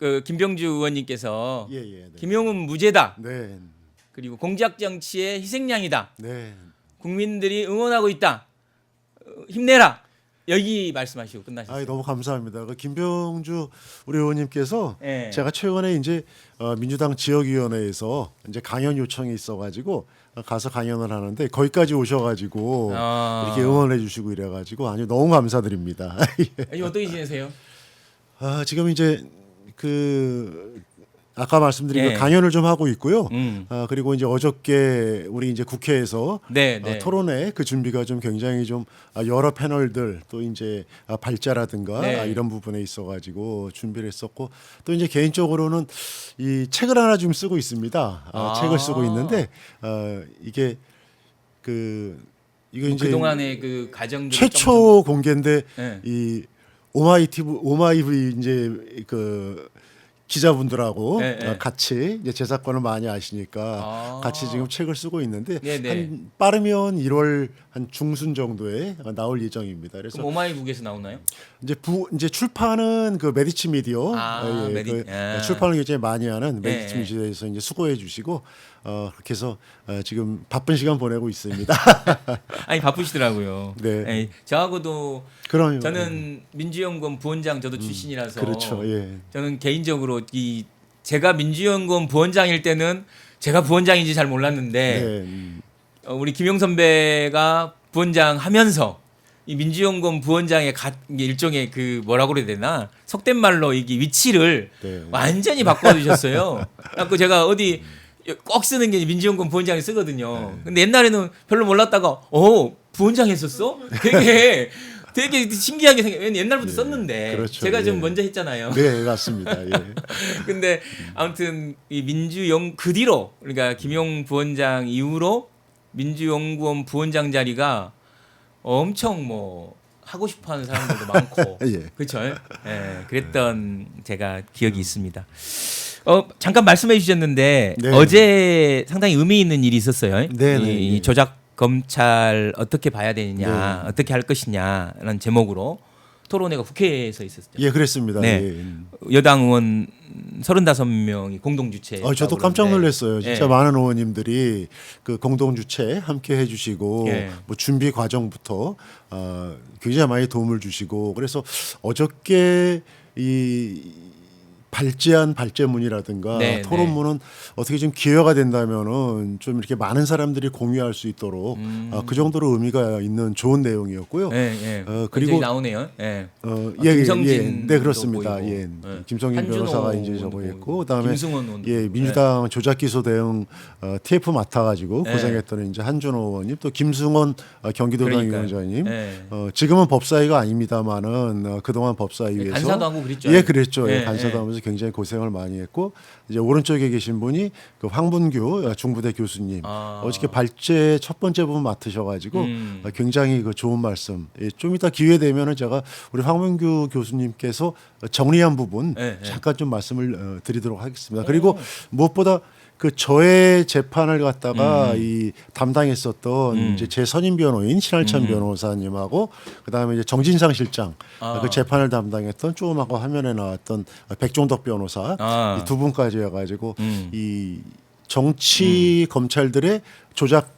그 김병주 의원님께서 예, 예. 네. 김용은 무죄다. 네. 그리고 공작 정치의 희생양이다. 네. 국민들이 응원하고 있다. 힘내라. 여기 말씀하시고 끝나셨어요. 너무 감사합니다. 그 김병주 우리 의원님께서 예. 제가 최근에 이제 민주당 지역위원회에서 이제 강연 요청이 있어가지고 가서 강연을 하는데 거기까지 오셔가지고 이렇게 응원해주시고 이래가지고 아주 너무 감사드립니다. 요즘 어떻게 지내세요? 지금 이제 그 아까 말씀드린 예. 그 강연을 좀 하고 있고요. 음. 그리고 이제 어저께 우리 이제 국회에서 네, 네. 토론회 그 준비가 좀 굉장히 좀 여러 패널들 또 이제 발자라든가 네. 이런 부분에 있어가지고 준비를 했었고 또 이제 개인적으로는 이 책을 하나 좀 쓰고 있습니다. 책을 쓰고 있는데 이게 이거 이제 그동안의 그 과정들 최초 공개인데 네. 이 오마이TV 이제 그 기자분들하고 네. 같이 이제 제작권을 많이 아시니까 같이 지금 책을 쓰고 있는데 네, 네. 한 빠르면 1월 한 중순 정도에 나올 예정입니다. 그래서 그럼 오마이북에서 나오나요? 이제 출판은 그 메디치 미디어 출판을 굉장히 많이 하는 메디치 예. 미디어에서 이제 수고해 주시고 그렇게 해서 지금 바쁜 시간 보내고 있습니다. 아니 바쁘시더라고요. 네. 예, 저하고도 그럼요. 저는 민주연구원 부원장 저도 출신이라서 그렇죠. 예. 저는 개인적으로 제가 민주연구원 부원장일 때는 제가 부원장인지 잘 몰랐는데 네. 우리 김용 선배가 부원장 하면서 이 민주연구원 부원장의 일종의 그 뭐라고 그래야 되나 속된 말로 이게 위치를 네. 완전히 바꿔주셨어요. 그래서 제가 어디 꼭 쓰는 게 민주연구원 부원장이 쓰거든요. 근데 옛날에는 별로 몰랐다가 부원장 했었어? 되게 신기하게 생각. 옛날부터 썼는데 그렇죠. 제가 좀 예. 먼저 했잖아요. 네, 맞습니다. 예. 근데 아무튼 이 그 뒤로 그러니까 김용 부원장 이후로 민주연구원 부원장 자리가 엄청 뭐 하고 싶어하는 사람들도 많고 예. 그렇죠. 예, 그랬던 제가 기억이 있습니다. 잠깐 말씀해 주셨는데 네. 어제 상당히 의미 있는 일이 있었어요. 네, 네, 이 네. 조작 검찰 어떻게 봐야 되느냐, 네. 어떻게 할 것이냐라는 제목으로 토론회가 국회에서 있었죠. 예, 그랬습니다. 네. 예. 여당 의원 35명이 공동 주최. 저도 깜짝 놀랐어요. 진짜 예. 많은 의원님들이 그 공동 주최 함께 해주시고 예. 뭐 준비 과정부터 굉장히 많이 도움을 주시고 그래서 어저께 이 발제한 발제문이라든가 네, 토론문은 어떻게 좀 기회가 된다면은 좀 이렇게 많은 사람들이 공유할 수 있도록 그 정도로 의미가 있는 좋은 내용이었고요. 예, 예. 그리고 그리고 나오네요. 예. 김성진 네 그렇습니다. 보이고. 예. 예. 김성진 한준호 변호사가 이제 의원도 저거 했고 보이고. 그다음에 김승원 의원도 예 보이고. 민주당 조작 기소 대응 TF 맡아가지고 예. 고생했던 이제 한준호 의원님 또 김승원 경기도당 그러니까요. 위원장님 예. 지금은 법사위가 아닙니다만은 그동안 법사위에서 간사도 하고 그랬죠. 예 그랬죠. 예, 간사도 예. 하면서 굉장히 고생을 많이 했고 이제 오른쪽에 계신 분이 그 황분규 중부대 교수님 어저께 발제 첫 번째 부분 맡으셔가지고 굉장히 그 좋은 말씀. 좀 이따 기회 되면은 제가 우리 황분규 교수님께서 정리한 부분 예, 예. 잠깐 좀 말씀을 드리도록 하겠습니다. 그리고 무엇보다 그 저의 재판을 갖다가 이 담당했었던 이제 제 선임 변호인 신할찬 변호사님하고 그다음에 이제 정진상 실장 그 재판을 담당했던 조금하고 화면에 나왔던 백종덕 변호사 이 두 분까지 해가지고 이 정치 검찰들의 조작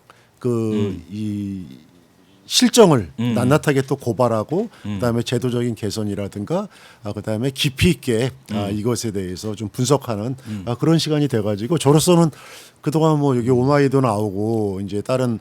이 실정을 낱낱하게 또 고발하고 그다음에 제도적인 개선이라든가 그다음에 깊이 있게 이것에 대해서 좀 분석하는 그런 시간이 돼가지고 저로서는 그동안 뭐 여기 오마이도 나오고 이제 다른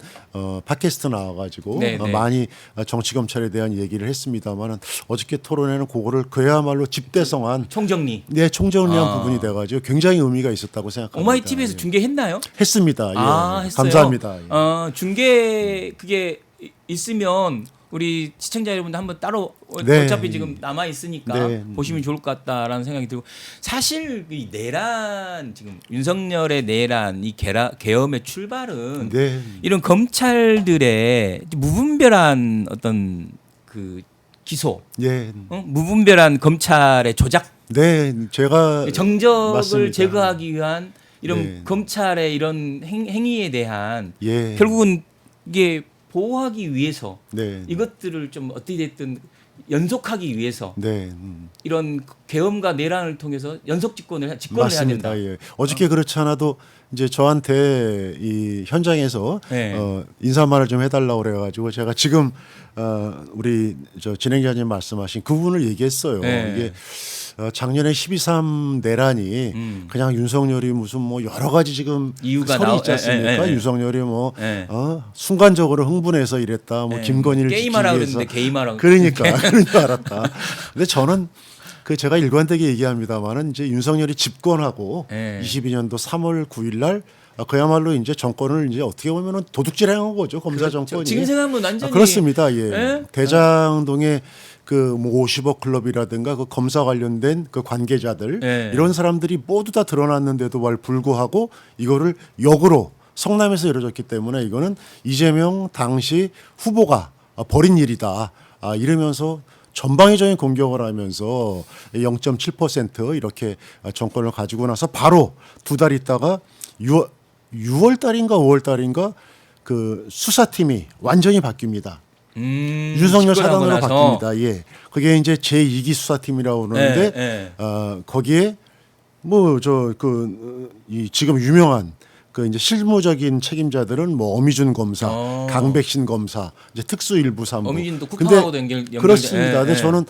팟캐스트 나와가지고 네, 네. 많이 정치 검찰에 대한 얘기를 했습니다만은 어저께 토론회는 그거를 그야말로 집대성한 총정리. 총정리한 부분이 돼가지고 굉장히 의미가 있었다고 생각합니다. 오마이 TV에서 예. 중계했나요? 했습니다. 예. 했어요. 감사합니다. 예. 중계 그게 있으면 우리 시청자 여러분들 한번 따로 네. 어차피 지금 남아 있으니까 네. 보시면 좋을 것 같다라는 생각이 들고 사실 이 내란 지금 윤석열의 내란 이 계엄의 출발은 네. 이런 검찰들의 무분별한 어떤 그 기소, 예. 무분별한 검찰의 조작, 네, 제가 정적을 맞습니다. 제거하기 위한 이런 네. 검찰의 이런 행위에 대한 예. 결국은 이게 보호하기 위해서 네. 이것들을 좀 어떻게 됐든 연속하기 위해서 네. 이런 계엄과 내란을 통해서 연속 집권을 해야 맞습니다. 된다. 예. 어저께 그렇지 않아도 이제 저한테 이 현장에서 네. 인사말을 좀 해달라고 그래가지고 제가 지금 우리 저 진행자님 말씀하신 그 부분을 얘기했어요. 네. 이게 작년에 12.3 내란이 그냥 윤석열이 무슨 뭐 여러 가지 지금 이유가 설이 있지 않습니까? 윤석열이 뭐 네. 순간적으로 흥분해서 이랬다. 뭐 네. 김건희를 게임하라고 지키기 위해서. 그랬는데 게임하라고. 그러니까 그런 줄 알았다. 근데 저는 그 제가 일관되게 얘기합니다만은 이제 윤석열이 집권하고 네. 22년도 3월 9일 날 그야말로 이제 정권을 이제 어떻게 보면은 도둑질한 거죠. 검사 정권이. 지금 생각하면 완전히 그렇습니다. 예. 네? 대장동의 그 뭐 50억 클럽이라든가 그 검사 관련된 그 관계자들 네. 이런 사람들이 모두 다 드러났는데도 불구하고 이거를 역으로 성남에서 이루어졌기 때문에 이거는 이재명 당시 후보가 벌인 일이다. 이러면서 전방위적인 공격을 하면서 0.7% 이렇게 정권을 가지고 나서 바로 두 달 있다가 6월 달인가 5월 달인가 그 수사팀이 완전히 바뀝니다. 윤석열 집권하고 사단으로 나서. 바뀝니다. 예. 그게 이제 제2기 수사팀이라고 그러는데 네, 거기에 뭐 이 지금 유명한 그 이제 실무적인 책임자들은 뭐 어미준 검사, 강백신 검사, 이제 특수일부사무. 어미준도 국방하고도 그렇습니다. 근데 예. 저는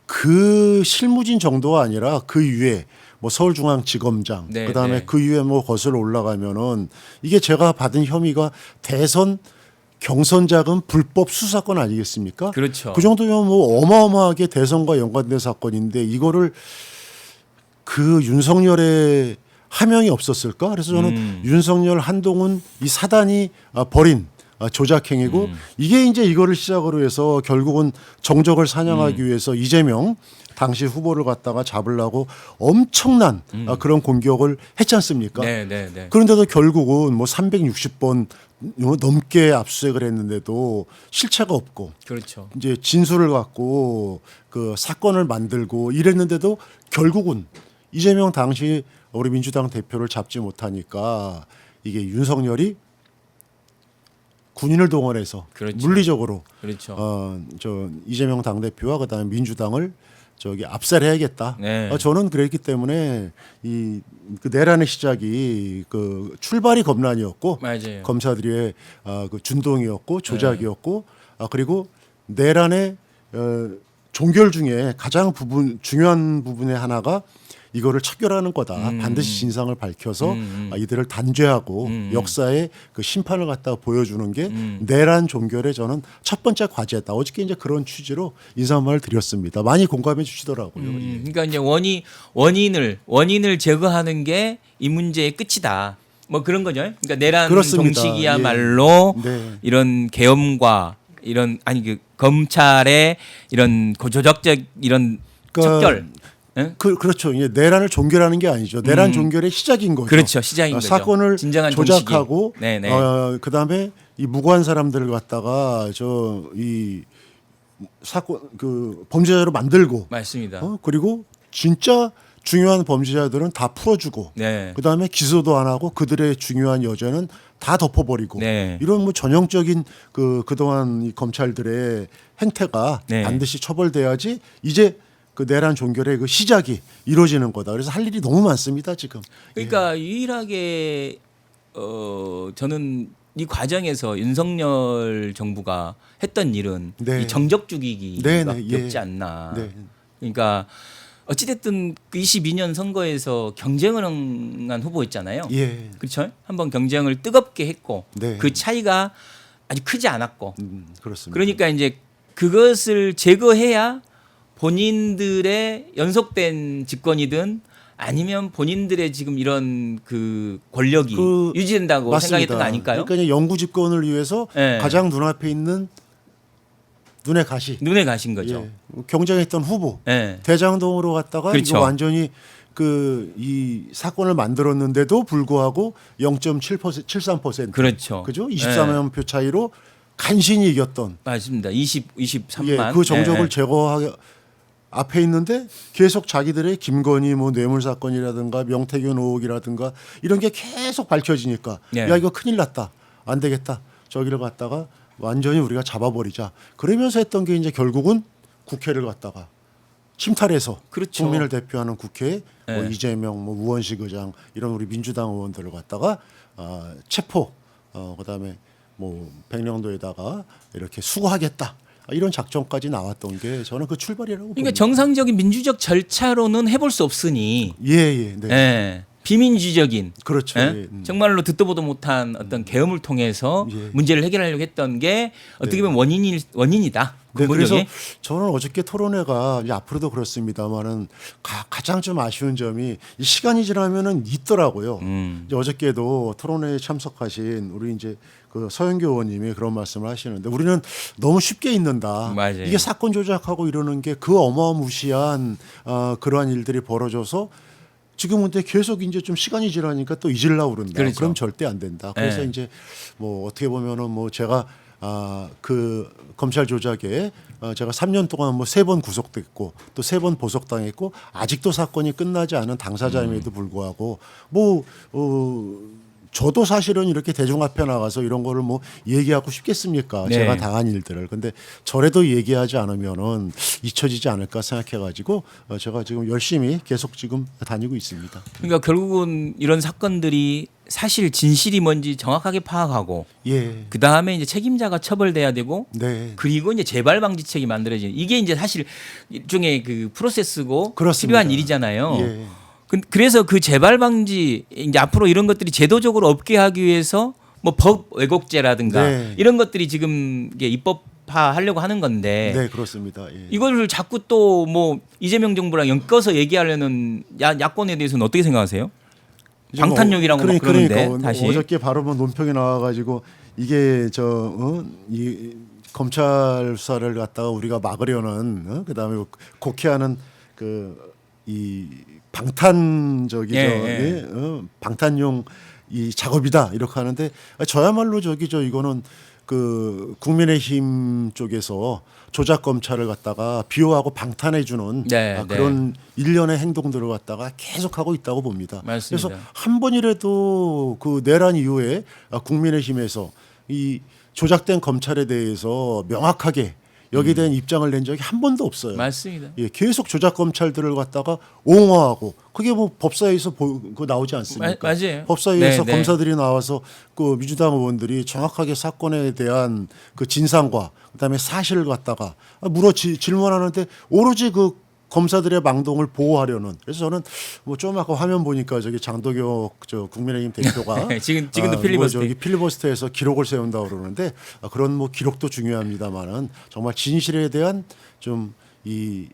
그 실무진 정도가 아니라 그 위에 뭐 서울중앙지검장, 네, 그다음에 네. 그 위에 뭐 거슬러 올라가면은 이게 제가 받은 혐의가 대선 경선 자금 불법 수사건 아니겠습니까? 그렇죠. 그 정도면 뭐 어마어마하게 대선과 연관된 사건인데 이거를 그 윤석열의 하명이 없었을까? 그래서 저는 윤석열, 한동훈 이 사단이 벌인 조작행위고 이게 이제 이거를 시작으로 해서 결국은 정적을 사냥하기 위해서 이재명 당시 후보를 갖다가 잡으려고 엄청난 그런 공격을 했지 않습니까? 네, 네, 네. 그런데도 결국은 뭐 360번 넘게 압수수색을 했는데도 실체가 없고 그렇죠. 이제 진술을 갖고 그 사건을 만들고 이랬는데도 결국은 이재명 당시 우리 민주당 대표를 잡지 못하니까 이게 윤석열이 군인을 동원해서 그렇죠. 물리적으로 그렇죠. 저 이재명 당 대표와 그다음에 민주당을 저기 압살해야겠다. 네. 저는 그랬기 때문에 그 내란의 시작이 그 출발이 검란이었고 맞아요. 검사들의 그 준동이었고 조작이었고 그리고 내란의 종결 중에 가장 중요한 부분의 하나가 이거를 척결하는 거다. 반드시 진상을 밝혀서 이들을 단죄하고 역사의 그 심판을 갖다가 보여주는 게 내란 종결의 저는 첫 번째 과제다. 어저께 이제 그런 취지로 인사말을 드렸습니다. 많이 공감해 주시더라고요. 그러니까 이제 원인을 제거하는 게 이 문제의 끝이다. 뭐 그런 거죠. 그러니까 내란 그렇습니다. 종식이야말로 예. 네. 이런 계엄과 이런 그 검찰의 이런 고조적적 이런 그러니까 척결. 예? 그렇죠. 이게 내란을 종결하는 게 아니죠. 내란 종결의 시작인 거죠. 그렇죠. 시작인 거죠. 사건을 진정한 조작하고 네네. 그다음에 이 무고한 사람들을 갖다가 이 사건 그 범죄자로 만들고 맞습니다. 그리고 진짜 중요한 범죄자들은 다 풀어주고 네. 그다음에 기소도 안 하고 그들의 중요한 여죄는 다 덮어버리고 네. 이런 뭐 전형적인 그동안 이 검찰들의 행태가 네. 반드시 처벌돼야지 이제 그 내란 종결의 그 시작이 이루어지는 거다. 그래서 할 일이 너무 많습니다 지금. 그러니까 유일하게 저는 이 과정에서 윤석열 정부가 했던 일은 네. 이 정적 죽이기밖에 네, 네, 예. 없지 않나. 네. 그러니까 어찌됐든 그 22년 선거에서 경쟁을 한 후보였잖아요. 예. 그렇죠? 한번 경쟁을 뜨겁게 했고 네. 그 차이가 아주 크지 않았고 그렇습니다. 그러니까 이제 그것을 제거해야 본인들의 연속된 집권이든 아니면 본인들의 지금 이런 그 권력이 유지된다고 맞습니다. 생각했던 거 아닐까요? 그러니까 이제 영구 집권을 위해서 네. 가장 눈앞에 있는 눈에 가시. 눈에 가신 거죠. 예. 경쟁했던 후보 네. 대장동으로 갔다가 그렇죠. 이거 완전히 이 사건을 만들었는데도 불구하고 0.73% 그렇죠. 그죠? 24만 표 차이로 간신히 이겼던 맞습니다. 23만. 그 정적을 제거하게 앞에 있는데 계속 자기들의 김건희 뭐 뇌물 사건이라든가 명태균 의혹이라든가 이런 게 계속 밝혀지니까 네. 야 이거 큰일 났다. 안 되겠다. 저기를 갔다가 완전히 우리가 잡아버리자. 그러면서 했던 게 이제 결국은 국회를 갖다가 침탈해서 그렇죠. 국민을 대표하는 국회 뭐 네. 이재명, 뭐 우원식 의장 이런 우리 민주당 의원들을 갖다가 체포, 그다음에 뭐 백령도에다가 이렇게 수거하겠다. 이런 작전까지 나왔던 게 저는 그 출발이라고 봅니다. 그러니까 정상적인 민주적 절차로는 해볼 수 없으니 예. 네. 예, 비민주적인 그렇죠. 예? 예. 정말로 듣도 보도 못한 어떤 계엄을 통해서 예. 문제를 해결하려고 했던 게 어떻게 보면 원인이다. 네, 근본적인. 그래서 저는 어저께 토론회가 이제 앞으로도 그렇습니다만은 가장 좀 아쉬운 점이 이 시간이 지나면은 있더라고요. 이제 어저께도 토론회에 참석하신 우리 이제 그 서영교 의원님이 그런 말씀을 하시는데 우리는 너무 쉽게 있는다. 맞아요. 이게 사건 조작하고 이러는 게 그 어마무시한 그러한 일들이 벌어져서 지금 근데 계속 이제 좀 시간이 지나니까 또 잊으려고 그런다. 그렇죠. 그럼 절대 안 된다. 그래서 네. 이제 뭐 어떻게 보면은 뭐 제가 그 검찰 조작에 제가 3년 동안 뭐 3번 구속됐고 또 3번 보석당했고 아직도 사건이 끝나지 않은 당사자임에도 불구하고 뭐 저도 사실은 이렇게 대중 앞에 나가서 이런 거를 뭐 얘기하고 싶겠습니까? 네. 제가 당한 일들을. 근데 저래도 얘기하지 않으면은 잊혀지지 않을까 생각해가지고 제가 지금 열심히 계속 지금 다니고 있습니다. 그러니까 결국은 이런 사건들이 사실 진실이 뭔지 정확하게 파악하고 예. 그 다음에 이제 책임자가 처벌돼야 되고 네. 그리고 이제 재발 방지책이 만들어지는 이게 이제 사실 일종의 그 프로세스고 그렇습니다. 필요한 일이잖아요. 예. 그래서 그 재발 방지 이제 앞으로 이런 것들이 제도적으로 없게 하기 위해서 뭐 법 왜곡죄라든가 네. 이런 것들이 지금 이게 입법화하려고 하는 건데 네, 그렇습니다. 예. 이거를 자꾸 또 뭐 이재명 정부랑 엮어서 얘기하려는 야권에 대해서는 어떻게 생각하세요? 이제 방탄용이라고 막 그러는데 그러니까 다시 어저께 바로 뭐 논평이 나와가지고 이게 이 검찰 수사를 갖다가 우리가 막으려는 그다음에 곡해하는 그 이 방탄적이죠. 예. 방탄용 이 작업이다 이렇게 하는데 저야말로 이거는 그 국민의힘 쪽에서 조작 검찰을 갖다가 비호하고 방탄해주는 네, 그런 일련의 행동들을 갖다가 계속하고 있다고 봅니다. 맞습니다. 그래서 한 번이라도 그 내란 이후에 국민의힘에서 이 조작된 검찰에 대해서 명확하게 여기에 대한 입장을 낸 적이 한 번도 없어요. 맞습니다. 예, 계속 조작 검찰들을 갖다가 옹호하고 그게 뭐 법사위에서 나오지 않습니까? 맞아요. 법사위에서 네, 네. 검사들이 나와서 그 민주당 의원들이 정확하게 사건에 대한 그 진상과 그다음에 사실을 갖다가 질문하는데 오로지 그 검사들의 망동을 보호하려는. 그래서 저는 뭐 좀 아까 화면 보니까 저기 장도겸 국민의힘 대표가 지금도 필리버스터. 뭐 저기 필리버스터에서 기록을 세운다고 그러는데 그런 뭐 기록도 중요합니다만은 정말 진실에 대한 좀 이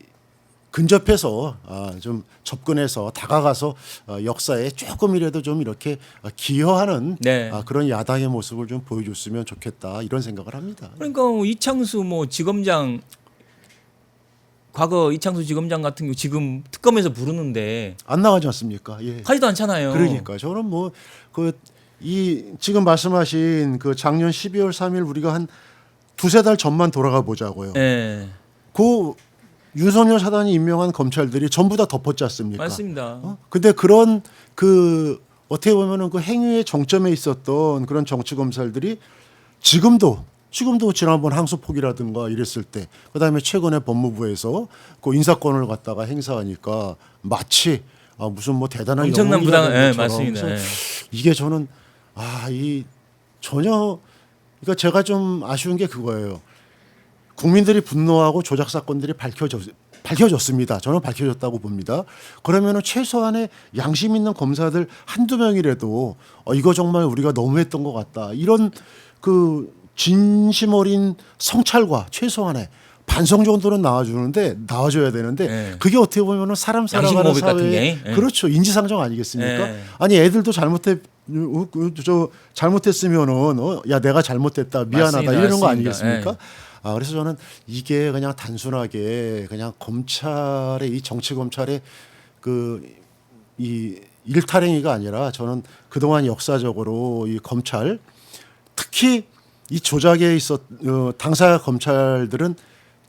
근접해서 좀 접근해서 다가가서 역사에 조금이라도 좀 이렇게 기여하는 네. 그런 야당의 모습을 좀 보여줬으면 좋겠다 이런 생각을 합니다. 그러니까 이창수 뭐 지검장 과거 이창수 지검장 같은 경우 지금 특검에서 부르는데 안 나가지 않습니까? 예. 하지도 않잖아요. 그러니까 저는 뭐 지금 말씀하신 그 작년 12월 3일 우리가 한 두세 달 전만 돌아가 보자고요. 네. 그 윤석열 사단이 임명한 검찰들이 전부 다 덮었지 않습니까? 맞습니다. 근데 그런 그 어떻게 보면은 그 행위의 정점에 있었던 그런 정치 검찰들이 지금도 지난번 항소폭이라든가 이랬을 때 그다음에 최근에 법무부에서 그 인사권을 갖다가 행사하니까 마치 무슨 뭐 대단한 엄청난 부담, 영웅이라는 것처럼. 맞습니다. 그래서 이게 저는 이 전혀 그러니까 제가 좀 아쉬운 게 그거예요. 국민들이 분노하고 조작 사건들이 밝혀졌습니다. 저는 밝혀졌다고 봅니다. 그러면은 최소한의 양심 있는 검사들 한두 명이라도 이거 정말 우리가 너무했던 것 같다. 이런 그 진심 어린 성찰과 최소한의 반성 정도는 나와줘야 되는데 네. 그게 어떻게 보면은 사람 살아가는 양심 고백 같은 사회에 게. 네. 그렇죠. 인지상정 아니겠습니까? 네. 아니 애들도 잘못했으면은 야 내가 잘못했다 미안하다 맞습니다. 이러는 거 맞습니다. 아니겠습니까? 네. 그래서 저는 이게 그냥 단순하게 그냥 검찰의 이 정치 검찰의 이 일탈행위가 아니라 저는 그동안 역사적으로 이 검찰 특히 이 조작에 당사 검찰들은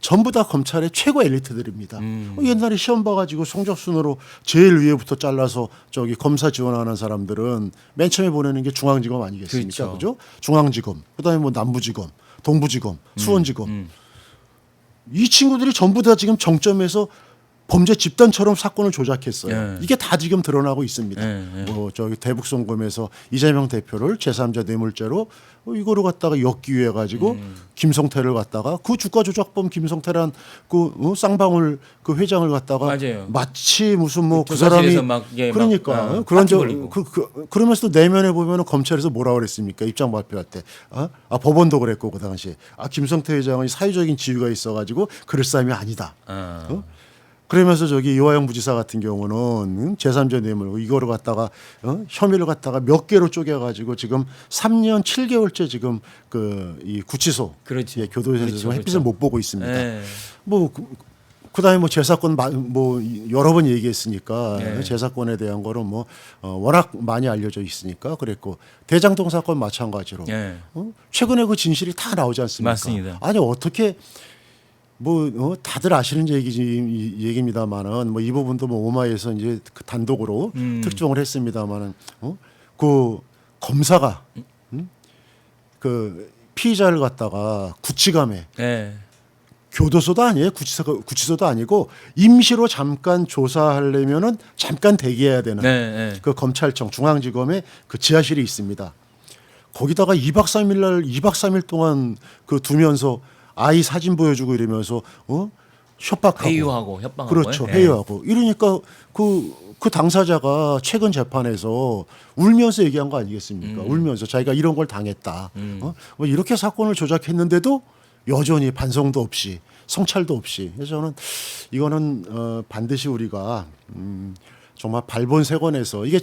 전부 다 검찰의 최고 엘리트들입니다. 옛날에 시험 봐가지고 성적순으로 제일 위에부터 잘라서 검사 지원하는 사람들은 맨 처음에 보내는 게 중앙지검 아니겠습니까? 그렇죠. 그죠? 중앙지검, 그다음에 뭐 남부지검, 동부지검, 수원지검. 이 친구들이 전부 다 지금 정점에서 범죄 집단처럼 사건을 조작했어요. 예. 이게 다 지금 드러나고 있습니다. 예. 뭐 저기 대북송금에서 이재명 대표를 제3자 뇌물죄로 이거를 갖다가 엮기 위해 가지고 김성태를 갖다가 그 주가 조작범 김성태란 그 쌍방울 그 회장을 갖다가 맞아요. 마치 무슨 뭐 그 조사실에서 사람이 막, 예, 그러니까 막, 그런 저 바퀴 걸리고. 그러면서도 내면에 보면은 검찰에서 뭐라 그랬습니까? 입장 발표할 때 법원도 그랬고 그 당시에 김성태 회장은 사회적인 지위가 있어가지고 그럴 사람이 아니다. 그러면서 저기 이화영 부지사 같은 경우는 제3자 뇌물 이거를 갖다가 혐의를 갖다가 몇 개로 쪼개가지고 지금 3년 7개월째 지금 그 이 구치소 그렇죠. 예, 교도소에서 그렇죠, 햇빛을 그렇죠. 못 보고 있습니다. 예. 뭐 그다음에 뭐 재사건 뭐 여러 번 얘기했으니까 네. 재사건에 대한 거는 뭐 워낙 많이 알려져 있으니까 그랬고 대장동 사건 마찬가지로 예. 최근에 그 진실이 다 나오지 않습니까? 맞습니다. 아니 어떻게 뭐 다들 아시는 얘기입니다만은 뭐 이 부분도 뭐 오마이에서 이제 그 단독으로 특종을 했습니다만은 그 검사가 그 피의자를 갖다가 구치감에 예. 교도소도 아니에요. 구치소도 아니고 임시로 잠깐 조사하려면은 잠깐 대기해야 되는 네. 그 검찰청 중앙지검에 그 지하실이 있습니다. 거기다가 2박 3일 동안 그 두면서 아이 사진 보여주고 이러면서 협박하고 회유하고 협박하고 그렇죠. 예. 회유하고 이러니까 그 당사자가 최근 재판에서 울면서 얘기한 거 아니겠습니까? 울면서 자기가 이런 걸 당했다. 뭐 이렇게 사건을 조작했는데도 여전히 반성도 없이 성찰도 없이. 그래서 저는 이거는 반드시 우리가 정말 발본색원에서 이게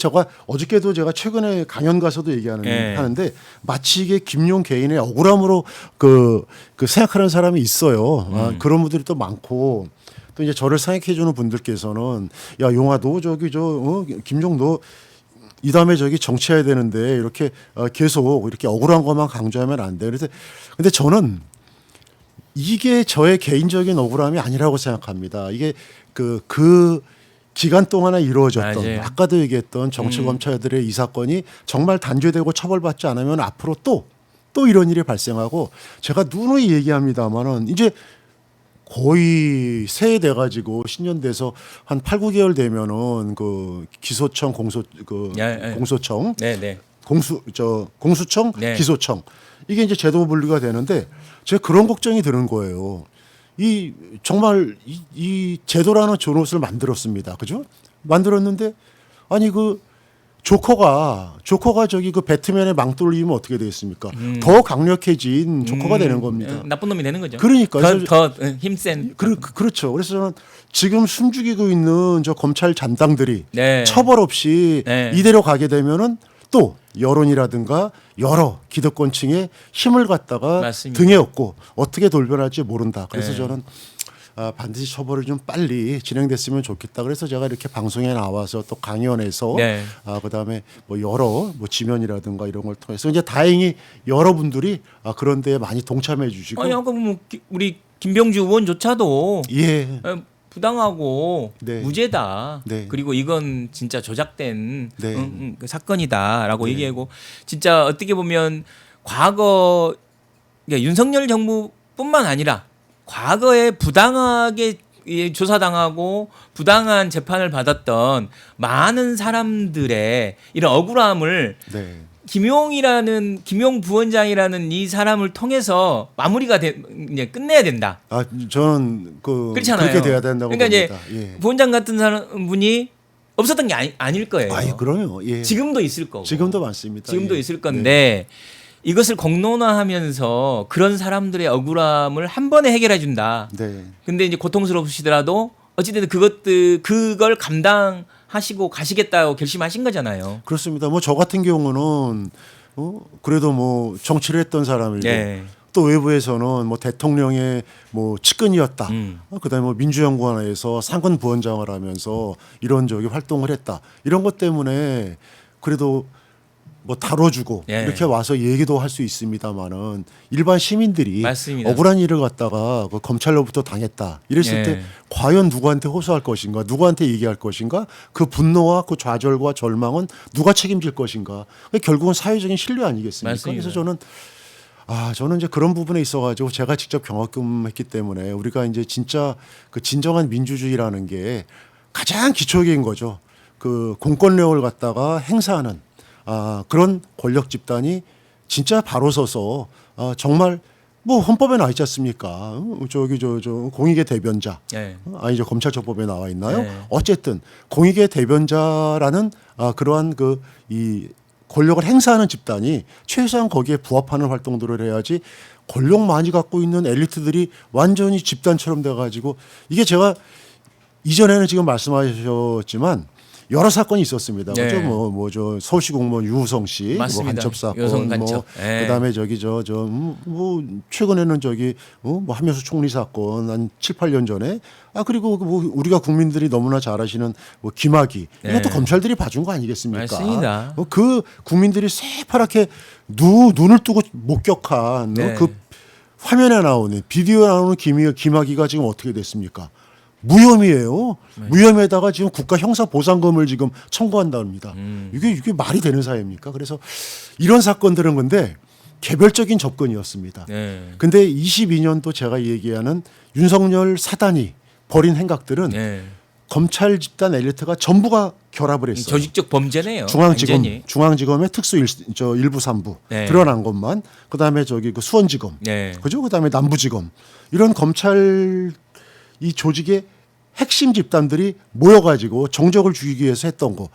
어저께도 제가 최근에 강연 가서도 하는데 마치 이게 김용 개인의 억울함으로 그 생각하는 사람이 있어요. 그런 분들이 또 많고 또 이제 저를 생각해주는 분들께서는 야 용아 너 저기 김용 너 이 다음에 저기 정치해야 되는데 이렇게 계속 이렇게 억울한 것만 강조하면 안 돼. 그래서 근데 저는 이게 저의 개인적인 억울함이 아니라고 생각합니다. 이게 그 기간 동안에 이루어졌던 맞아요. 아까도 얘기했던 정치 검찰들의 이 사건이 정말 단죄되고 처벌받지 않으면 앞으로 또 이런 일이 발생하고 제가 누누이 얘기합니다만은 이제 거의 새해 돼 가지고 신년 돼서 한 8, 9개월 되면은 그 기소청 공소청 네. 공수청 네. 기소청 이게 이제 제도 분리가 되는데 제가 그런 걱정이 드는 거예요. 이 정말 이 제도라는 존옷을 만들었습니다. 그죠? 만들었는데 아니 그 조커가 저기 그 배트맨의 망돌리면 어떻게 되겠습니까? 더 강력해진 조커가 되는 겁니다. 나쁜 놈이 되는 거죠. 그러니까 더 힘센. 그렇죠. 그래서 저는 지금 숨죽이고 있는 저 검찰 잔당들이 네. 처벌 없이 네. 이대로 가게 되면은 또 여론이라든가 여러 기득권층의 힘을 갖다가 맞습니다. 등에 업고 어떻게 돌변할지 모른다. 그래서 네. 저는 반드시 처벌이 좀 빨리 진행됐으면 좋겠다. 그래서 제가 이렇게 방송에 나와서 또 강연에서 네. 그다음에 뭐 여러 뭐 지면이라든가 이런 걸 통해서 이제 다행히 여러분들이 그런 데에 많이 동참해 주시고 아니 아까 뭐 우리 김병주 의원조차도 예. 부당하고 네. 무죄다. 네. 그리고 이건 진짜 조작된 네. 그 사건이다라고 얘기하고 진짜 어떻게 보면 과거 그러니까 윤석열 정부뿐만 아니라 과거에 부당하게 조사당하고 부당한 재판을 받았던 많은 사람들의 이런 억울함을 네. 김용 부원장이라는 이 사람을 통해서 마무리가 이제 끝내야 된다. 저는 그렇잖아요. 그렇게 돼야 된다고 그러니까 봅니다. 이제 예. 부원장 같은 분이 없었던 게 아닐 거예요. 그럼요. 예. 지금도 있을 거고. 지금도 많습니다. 지금도 예. 있을 건데 이것을 공론화하면서 그런 사람들의 억울함을 한 번에 해결해 준다. 네. 근데 이제 고통스러우시더라도 어찌됐든 그걸 감당하시고 가시겠다고 결심하신 거잖아요. 그렇습니다. 뭐 저 같은 경우는 그래도 뭐 정치를 했던 사람이고 네. 또 외부에서는 뭐 대통령의 뭐 측근이었다. 그다음에 뭐 민주연구원에서 상근 부원장을 하면서 이런 저기 활동을 했다. 이런 것 때문에 그래도 뭐 다뤄주고 예. 이렇게 와서 얘기도 할 수 있습니다만은 일반 시민들이 맞습니다. 억울한 일을 갖다가 그 검찰로부터 당했다 이랬을 예. 때 과연 누구한테 호소할 것인가, 누구한테 얘기할 것인가, 그 분노와 그 좌절과 절망은 누가 책임질 것인가. 결국은 사회적인 신뢰 아니겠습니까? 맞습니다. 그래서 저는 저는 이제 그런 부분에 있어가지고 제가 직접 경험했기 때문에 우리가 이제 진짜 그 진정한 민주주의라는 게 가장 기초적인 거죠. 그 공권력을 갖다가 행사하는 그런 권력 집단이 진짜 바로 서서 정말 뭐 헌법에 나와 있지 않습니까? 저기 저 공익의 대변자. 네. 아니죠. 검찰청법에 나와 있나요? 네. 어쨌든 공익의 대변자라는 그러한 그 이 권력을 행사하는 집단이 최소한 거기에 부합하는 활동들을 해야지 권력 많이 갖고 있는 엘리트들이 완전히 집단처럼 돼가지고 이게 제가 이전에는 지금 말씀하셨지만 여러 사건이 있었습니다. 네. 그죠? 뭐저 서울시 공무원 유우성 씨, 뭐 맞습니다. 간첩 사건, 유우성 간첩. 뭐 네. 그다음에 저기 뭐 최근에는 저기 뭐 한명수 총리 사건 한 7, 8년 전에 그리고 뭐 우리가 국민들이 너무나 잘 아시는 뭐 김학의 이것도 네. 검찰들이 봐준 거 아니겠습니까? 맞습니다. 그 국민들이 새파랗게 눈을 뜨고 목격한 네. 그 화면에 나오는 비디오에 나오는 김학의가 지금 어떻게 됐습니까? 무혐의예요. 무혐의에다가 지금 국가 형사 보상금을 지금 청구한답니다. 이게 말이 되는 사회입니까? 그래서 이런 사건들은 근데 개별적인 접근이었습니다. 네. 근데 22년도 제가 얘기하는 윤석열 사단이 벌인 행각들은 네. 검찰 집단 엘리트가 전부가 결합을 했어요. 조직적 범죄네요. 중앙지검, 완전히. 중앙지검의 특수 일부 3부 네. 드러난 것만, 그다음에 저기 그 수원지검, 네. 그죠? 그다음에 남부지검 이런 검찰 이 조직의 핵심 집단들이 모여가지고 정적을 죽이기 위해서 했던 거.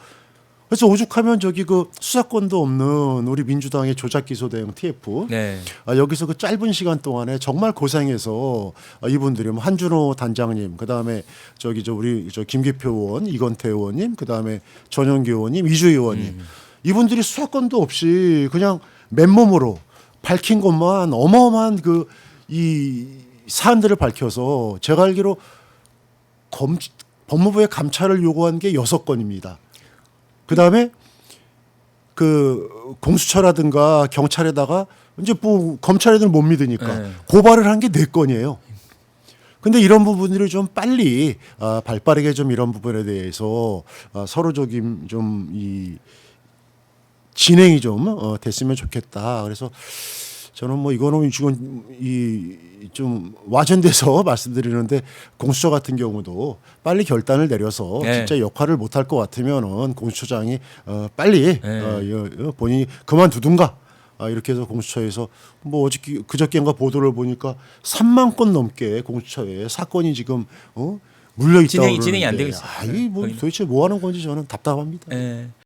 그래서 오죽하면 저기 그 수사권도 없는 우리 민주당의 조작 기소 대응 TF 네. 여기서 그 짧은 시간 동안에 정말 고생해서 이분들이 뭐 한준호 단장님, 그다음에 저기 우리 김기표 의원, 이건태 의원님, 그다음에 전영기 의원님, 이주희 의원님 이분들이 수사권도 없이 그냥 맨몸으로 밝힌 것만 어마어마한 그 이 사안들을 밝혀서 제가 알기로 법무부의 감찰을 요구한 게 6건입니다. 그다음에 그 공수처라든가 경찰에다가 이제 뭐 검찰애들 못 믿으니까 네. 고발을 한 게 4건이에요. 근데 이런 부분들을 좀 빨리 발빠르게 좀 이런 부분에 대해서 서로적인 좀 이 진행이 좀 됐으면 좋겠다. 그래서 저는 뭐 이거는 지금 좀 와전돼서 말씀드리는데 공수처 같은 경우도 빨리 결단을 내려서 네. 진짜 역할을 못할 것 같으면은 공수처장이 빨리 본인이 그만두든가 이렇게 해서 공수처에서 뭐 그저께인가 보도를 보니까 3만 건 넘게 공수처에 사건이 지금 물려 있다고 진행이 안 되고 있어요. 뭐 도대체 뭐 하는 건지 저는 답답합니다. 네.